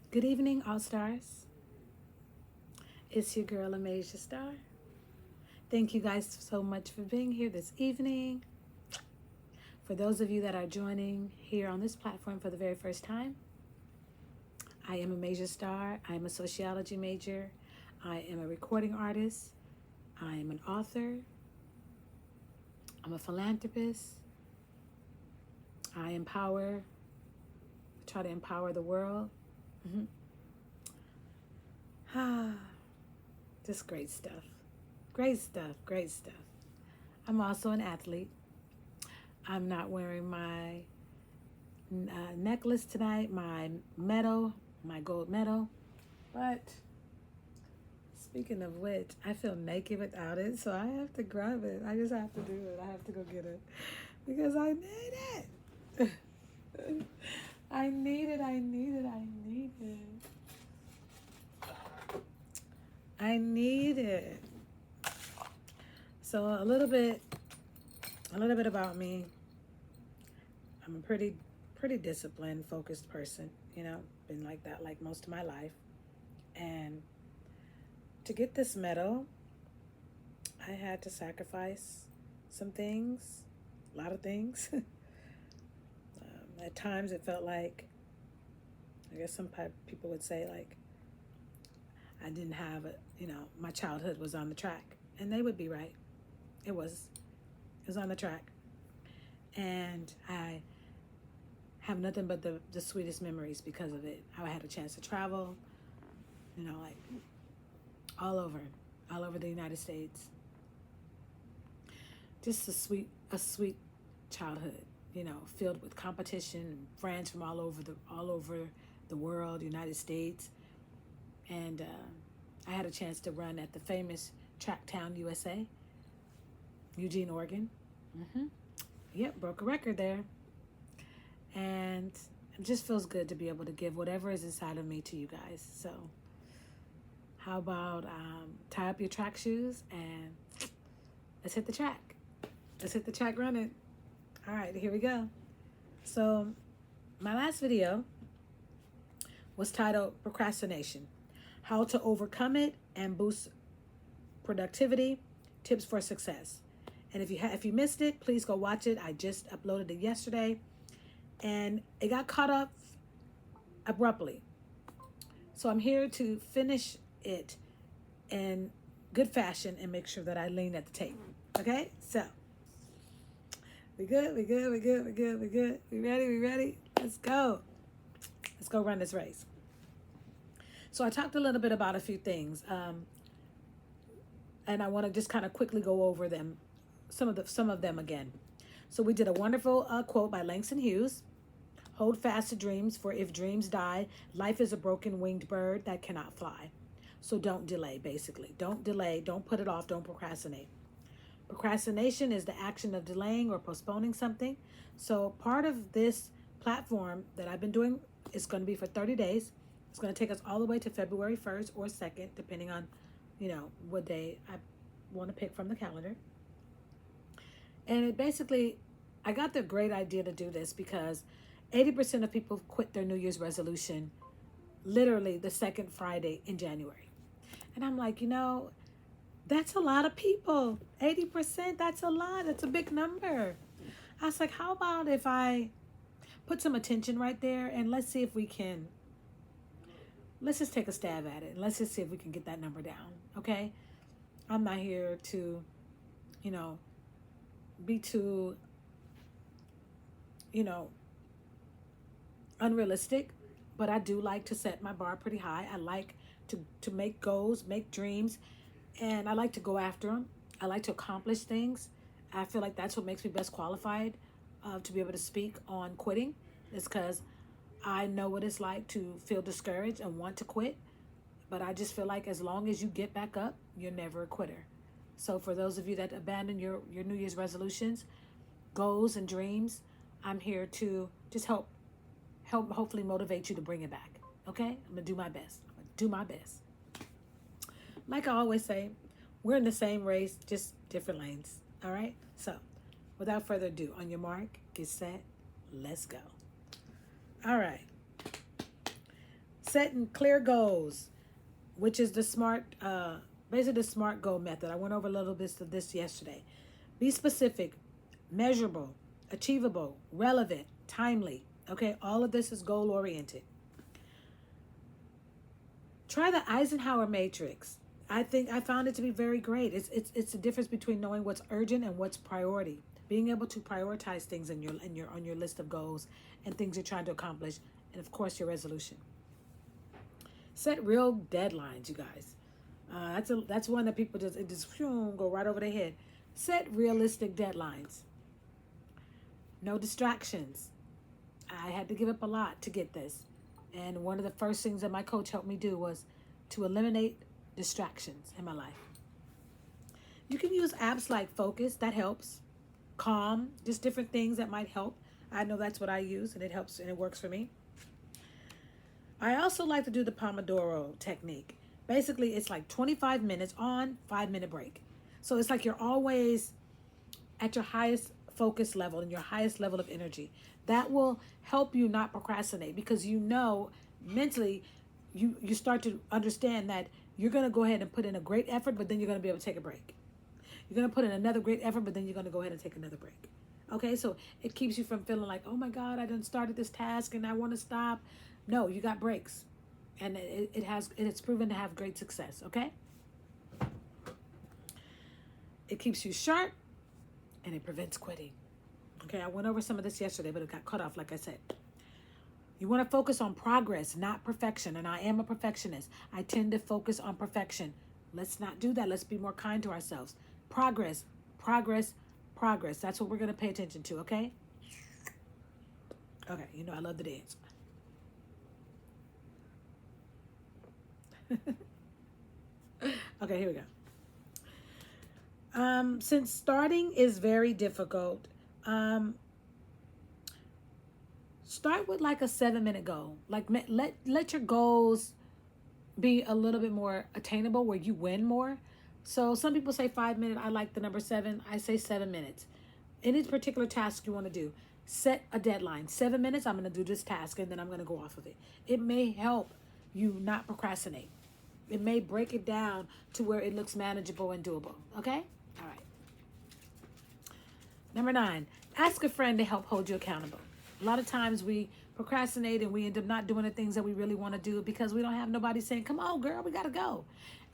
Good evening, All Stars. It's your girl, Amasia Star. Thank you guys so much for being here this evening. For those of you that are joining here on this platform for the very first time, I am Amasia Star. I am a sociology major. I am a recording artist. I am an author. I'm a philanthropist. I try to empower the world. Just great stuff. Great stuff. Great stuff. I'm also an athlete. I'm not wearing my necklace tonight, my medal, my gold medal. But speaking of which, I feel naked without it, so I have to grab it. I just have to do it. I have to go get it because I need it. I need it. I need it. I need it. I need it. So a little bit about me. I'm a pretty disciplined, focused person, been like that like most of my life. And to get this medal, I had to sacrifice some things, a lot of things. At times it felt like, I guess some people would say like, I didn't have my childhood was on the track, and they would be right. It was on the track. And I have nothing but the sweetest memories because of it. How I had a chance to travel, like all over the United States. Just a sweet childhood, filled with competition and friends from all over the world, United States. And I had a chance to run at the famous Tracktown, USA, Eugene, Oregon. Yep, broke a record there. And it just feels good to be able to give whatever is inside of me to you guys. So how about tie up your track shoes and let's hit the track. Let's hit the track running. All right, here we go. So my last video was titled Procrastination: How to Overcome It and Boost Productivity, Tips for Success. And if you missed it, please go watch it. I just uploaded it yesterday, and it got caught up abruptly. So I'm here to finish it in good fashion and make sure that I lean at the tape. Okay? So, we good? We ready? Let's go. Let's go run this race. So I talked a little bit about a few things, and I want to just kind of quickly go over them, some of them again. So we did a wonderful quote by Langston Hughes: "Hold fast to dreams, for if dreams die, life is a broken winged bird that cannot fly." So don't delay, basically. Don't delay, don't put it off, don't procrastinate. Procrastination is the action of delaying or postponing something. So part of this platform that I've been doing is going to be for 30 days. It's going to take us all the way to February 1st or 2nd, depending on, what day I want to pick from the calendar. And it basically, I got the great idea to do this because 80% of people quit their New Year's resolution literally the second Friday in January. And I'm like, that's a lot of people. 80%, that's a lot. That's a big number. I was like, how about if I put some attention right there and let's see if we can, let's just take a stab at it. And let's just see if we can get that number down, okay? I'm not here to, be too, unrealistic, but I do like to set my bar pretty high. I like to make goals, make dreams, and I like to go after them. I like to accomplish things. I feel like that's what makes me best qualified to be able to speak on quitting, is because I know what it's like to feel discouraged and want to quit. But I just feel like as long as you get back up, you're never a quitter. So for those of you that abandon your New Year's resolutions, goals, and dreams, I'm here to just help hopefully motivate you to bring it back. Okay? I'm going to do my best. Like I always say, we're in the same race, just different lanes. All right? So without further ado, on your mark, get set, let's go. All right. Setting clear goals, which is the basically the SMART goal method. I went over a little bit of this yesterday. Be specific, measurable, achievable, relevant, timely. Okay, all of this is goal oriented. Try the Eisenhower matrix. I found it to be very great. It's the difference between knowing what's urgent and what's priority. Being able to prioritize things on your list of goals and things you're trying to accomplish, and of course your resolution. Set real deadlines, you guys. That's one that people just go right over their head. Set realistic deadlines. No distractions. I had to give up a lot to get this. And one of the first things that my coach helped me do was to eliminate distractions in my life. You can use apps like Focus, that helps. Calm, just different things that might help. I know that's what I use, and it helps and it works for me. I also like to do the Pomodoro technique. Basically, it's like 25 minutes on, 5-minute break. So it's like you're always at your highest focus level and your highest level of energy. That will help you not procrastinate, because you know mentally you start to understand that you're going to go ahead and put in a great effort, but then you're going to be able to take a break. You're going to put in another great effort, but then you're going to go ahead and take another break. Okay, so it keeps you from feeling like, oh my God, I done started this task and I want to stop. No, you got breaks. And it's proven to have great success, okay? It keeps you sharp and it prevents quitting. Okay, I went over some of this yesterday, but it got cut off, like I said. You want to focus on progress, not perfection. And I am a perfectionist. I tend to focus on perfection. Let's not do that. Let's be more kind to ourselves. Progress, progress, progress. That's what we're going to pay attention to, okay? Okay, you know I love the dance. Okay, here we go. Since starting is very difficult, start with like a 7-minute goal. Like let your goals be a little bit more attainable, where you win more. So some people say 5 minutes. I like the number 7. I say 7 minutes. Any particular task you want to do, set a deadline. 7 minutes, I'm going to do this task, and then I'm going to go off of it. It may help you not procrastinate. It may break it down to where it looks manageable and doable. Okay? All right. Number 9, ask a friend to help hold you accountable. A lot of times we procrastinate and we end up not doing the things that we really want to do because we don't have nobody saying, come on, girl, we got to go.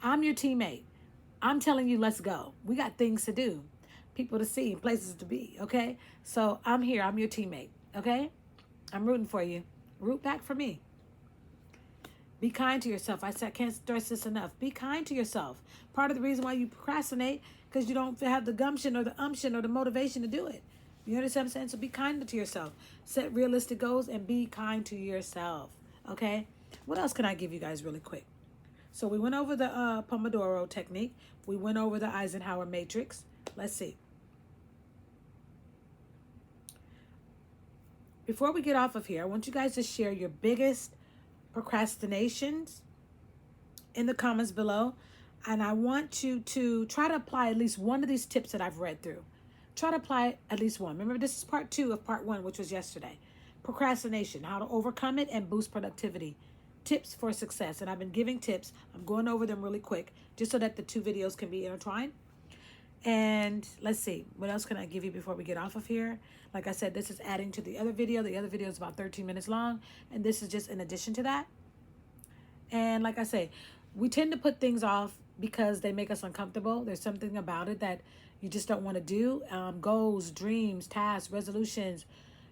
I'm your teammate. I'm telling you, let's go. We got things to do, people to see, places to be, okay? So I'm here. I'm your teammate, okay? I'm rooting for you. Root back for me. Be kind to yourself. I can't stress this enough. Be kind to yourself. Part of the reason why you procrastinate because you don't have the gumption or the umption or the motivation to do it. You understand what I'm saying? So be kind to yourself. Set realistic goals and be kind to yourself. Okay? What else can I give you guys really quick? So we went over the Pomodoro technique. We went over the Eisenhower matrix. Let's see. Before we get off of here, I want you guys to share your biggest procrastinations in the comments below. And I want you to try to apply at least one of these tips that I've read through. Try to apply at least one. Remember, this is part 2 of part 1, which was yesterday. Procrastination, how to overcome it and boost productivity. Tips for success. And I've been giving tips. I'm going over them really quick just so that the 2 videos can be intertwined. And let's see, what else can I give you before we get off of here? Like I said, this is adding to the other video. The other video is about 13 minutes long. And this is just in addition to that. And like I say, we tend to put things off because they make us uncomfortable. There's something about it that you just don't want to do. Goals, dreams, tasks, resolutions.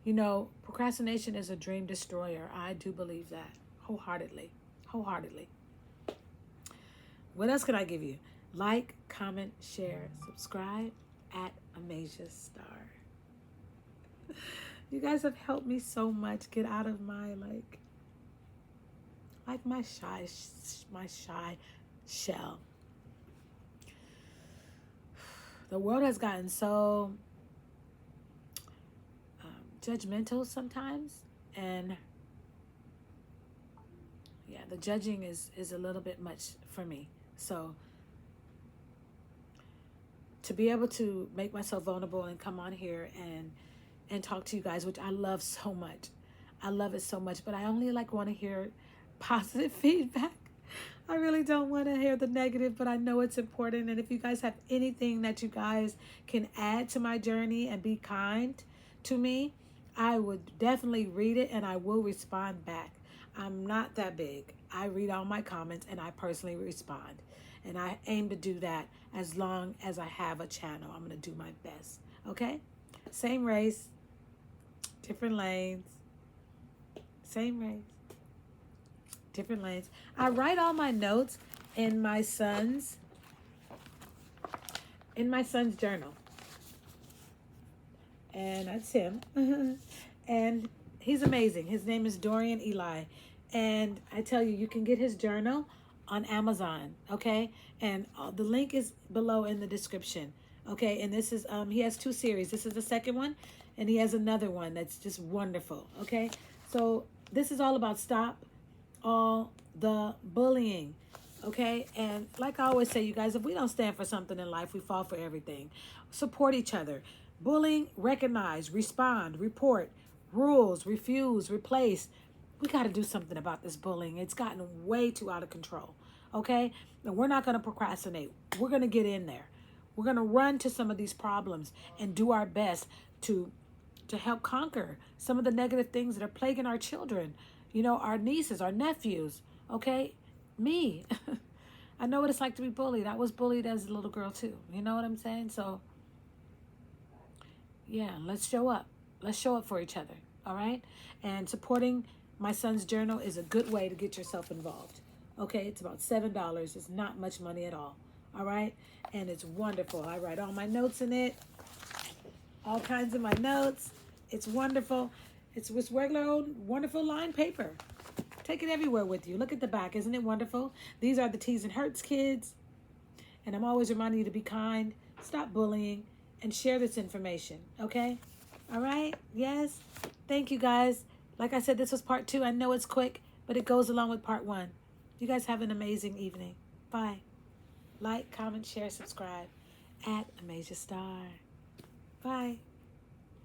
You know, procrastination is a dream destroyer. I do believe that wholeheartedly. Wholeheartedly. What else can I give you? Like, comment, share, subscribe at Amasia Star. You guys have helped me so much get out of my my shy shell. The world has gotten so judgmental sometimes, and yeah, the judging is a little bit much for me. So to be able to make myself vulnerable and come on here and talk to you guys, which I love so much. I love it so much, but I only want to hear positive feedback. I really don't want to hear the negative, but I know it's important. And if you guys have anything that you guys can add to my journey and be kind to me, I would definitely read it and I will respond back. I'm not that big. I read all my comments and I personally respond. And I aim to do that as long as I have a channel. I'm going to do my best. Okay? Same race, different lanes. Same race, different lanes. I write all my notes in my son's journal. And that's him. And he's amazing. His name is Dorian Eli. And I tell you, you can get his journal on Amazon, okay? And the link is below in the description, okay? And this is, he has 2 series. This is the second one, and he has another one that's just wonderful, okay? So this is all about stop all the bullying, okay? And like I always say, you guys, if we don't stand for something in life, we fall for everything. Support each other. Bullying, recognize, respond, report, rules, refuse, replace. We got to do something about this bullying. It's gotten way too out of control, okay? And we're not going to procrastinate. We're going to get in there. We're going to run to some of these problems and do our best to help conquer some of the negative things that are plaguing our children, you know, our nieces, our nephews, okay? Me. I know what it's like to be bullied. I was bullied as a little girl too. You know what I'm saying? So, yeah, let's show up. Let's show up for each other, all right? And supporting my son's journal is a good way to get yourself involved. Okay, it's about $7. It's not much money at all. All right, and it's wonderful. I write all my notes in it, all kinds of my notes. It's wonderful. It's with regular old wonderful lined paper. Take it everywhere with you. Look at the back. Isn't it wonderful? These are the T's and Hurts kids. And I'm always reminding you to be kind, stop bullying, and share this information. Okay? All right? Yes? Thank you, guys. Like I said, this was part 2. I know it's quick, but it goes along with part 1. You guys have an amazing evening. Bye. Like, comment, share, subscribe at Amasia Star. Bye.